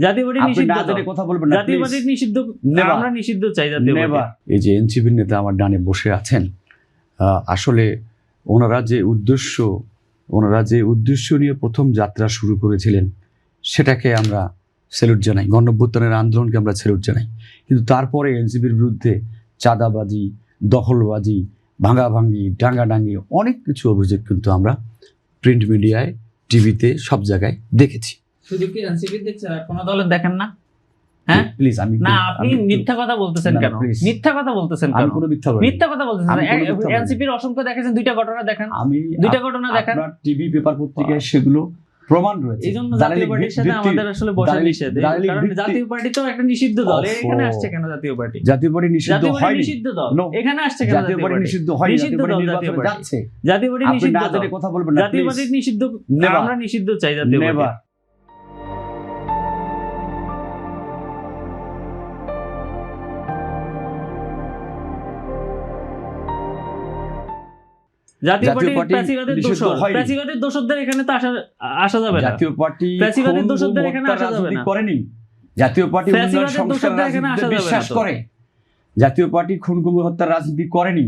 জাতীয় পার্টি নিষিদ্ধ, কথা বলবেন না, জাতীয় পার্টি নিষিদ্ধ, আমরা নিষিদ্ধ চাই জাতীয় পার্টি। এই যে এনসিপির নেতা আমার ডানে বসে আছেন, আসলে ওনারা যে উদ্দেশ্য নিয়ে প্রথম যাত্রা শুরু করেছিলেন সেটাকে আমরা স্যালুট জানাই, গণঅভ্যুত্থানের আন্দোলনকে আমরা স্যালুট জানাই। কিন্তু তারপরে এনসিপির বিরুদ্ধে চাঁদাবাজি, দখলবাজি, ভাঙাভাঙি, ডাঙ্গাডাঙ্গি অনেক কিছু অভিযোগ কিন্তু আমরা প্রিন্ট মিডিয়ায়, টিভিতে, সব জায়গায় দেখেছি। শুধু কি এনসিপি দেখছেন, আর কোনো দলের দেখেন না? হ্যাঁ প্লিজ, না আপনি মিথ্যা কথা বলতেছেন কেন? মিথ্যা কথা বলতেছেন কেন? মিথ্যা কথা বলতেছেন। এনসিপির অসংখ্য দেখেছেন, দুইটা ঘটনা দেখেন, দুইটা ঘটনা দেখেন, আপনার টিভি, পেপার, পত্রিকায় সেগুলো প্রমাণ রয়েছে। এইজন্য জাতীয় পার্টির সাথে আমাদের আসলে বসা নিষেধ, কারণ জাতীয় পার্টি তো একটা নিষিদ্ধ দল। এখানে আসছে কেন জাতীয় পার্টি? জাতীয় পার্টি নিষিদ্ধ হয়নি, নিষিদ্ধ দল এখানে আসছে কেন? জাতীয় পার্টি নিষিদ্ধ হয়নি, নিষিদ্ধ দল জাতীয় পার্টি যাচ্ছে, জাতীয় পার্টি নিষিদ্ধ দল। কথা বলবেন না, জাতীয় পার্টি নিষিদ্ধ, আমরা নিষিদ্ধ চাই জাতীয় পার্টি। জাতীয় পার্টি প্যাসিভাদের দোষদের এখানে তো আসা যাবে না। জাতীয় পার্টি প্যাসিভাদের দোষদের এখানে আসা যাবে না। করেনি। জাতীয় পার্টি উন্নয়ন সংস্কারের রাজনীতিতে বিশ্বাস করে। জাতীয় পার্টি খুন-গুম হত্যার রাজনীতি করেনি,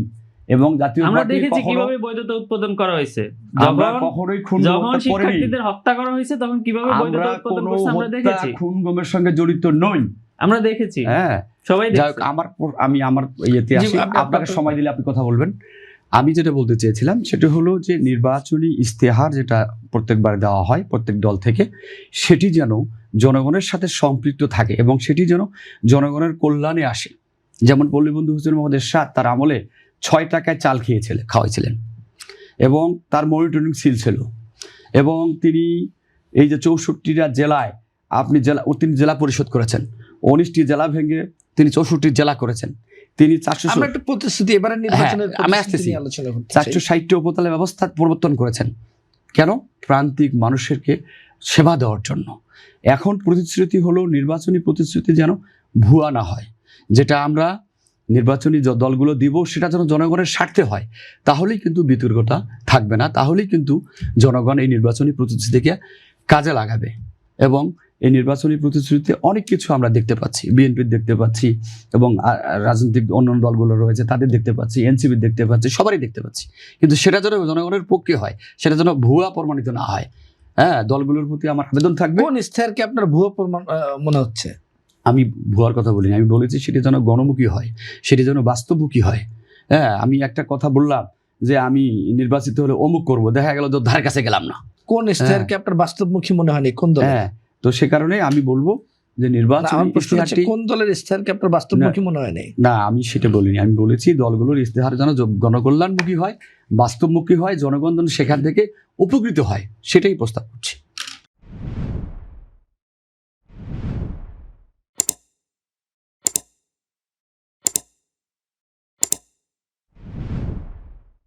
এবং জাতীয় আমরা পার্টি দেখেছি কিভাবে বৈধতা উৎপাদন করা হয়েছে। আমরা কখনোই খুন-গুম হত্যা করিনি। শিক্ষার্থীদের হত্যা করা হয়েছে তখন কিভাবে বৈধতা উৎপাদন করছে আমরা দেখেছি। খুন-গুমের সঙ্গে জড়িত নই, আমরা দেখেছি। হ্যাঁ, সবাই দেখেছে। আমি আমার ইয়েতে আসি, আপনাকে সময় দিলে আপনি কথা বলবেন। আমি যেটা বলতে চেয়েছিলাম সেটা হলো যে নির্বাচনী ইশতেহার যেটা প্রত্যেকবার দেওয়া হয় প্রত্যেক দল থেকে, সেটি যেন জনগণের সাথে সম্পৃক্ত থাকে এবং সেটি যেন জনগণের কল্যাণে আসে। যেমন পল্লীবন্ধু হুসেন মোহাম্মদ এরশাদ তার আমলে 6 টাকায় চাল খাওয়াইছিলেন, এবং তার মনিটরিং সিল ছিল, এবং তিনি এই যে 64টা জেলায় তিনি জেলা পরিষদ করেছেন, 19টি জেলা ভেঙে তিনি 64 জেলা করেছেন। তিনি 460টি উপজেলা ব্যবস্থা প্রবর্তন করেছেন। কেন? প্রান্তিক মানুষেরকে সেবা দেওয়ার জন্য। এখন প্রতিশ্রুতি হলো নির্বাচনী প্রতিশ্রুতি যেন ভুয়া না হয়, যেটা আমরা নির্বাচনী দলগুলো দিব সেটা যেন জনগণের স্বার্থে হয়, তাহলেই কিন্তু বিতর্কতা থাকবে না, তাহলেই কিন্তু জনগণ এই নির্বাচনী প্রতিশ্রুতিকে কাজে লাগাবে। এবং এই নির্বাচনী প্রতিশ্রুতিতে অনেক কিছু আমরা দেখতে পাচ্ছি, বিএনপির দেখতে পাচ্ছি, এবং রাজনৈতিক অন্যান্য দলগুলো রয়েছে তাদের দেখতে পাচ্ছি, এনসিপির দেখতে পাচ্ছি, সবারই দেখতে পাচ্ছি। কিন্তু সেটা যেন জনগণের পক্ষে হয়, সেটা যেন ভুয়া প্রমাণিত না হয়। হ্যাঁ, দলগুলোর প্রতি আমার আবেদন থাকবে। কোন ইশতেহারকে আপনার ভুয়া প্রমাণ মনে হচ্ছে? আমি ভুয়ার কথা বলিনি, আমি বলেছি সেটি যেন গণমুখী হয়, সেটি যেন বাস্তবমুখী হয়। হ্যাঁ, আমি একটা কথা বললাম যে আমি নির্বাচিত হলে অমুক করব, দেখা গেল তো ধার কাছে গেলাম না। কোন ইশতেহারকে আপনার বাস্তবমুখী মনে হয়নি? কোন দল? হ্যাঁ, তো সে কারণে আমি বলবো যে নির্বাচন কোন দলের ইশতেহারকে আপনার বাস্তবমুখী মনে হয়নি? না, আমি সেটা বলিনি, আমি বলেছি দলগুলোর ইশতেহার যেন জনকল্যাণমুখী হয়, বাস্তবমুখী হয়, জনগণ যেন সেখান থেকে উপকৃত হয়, সেটাই প্রস্তাব করছি।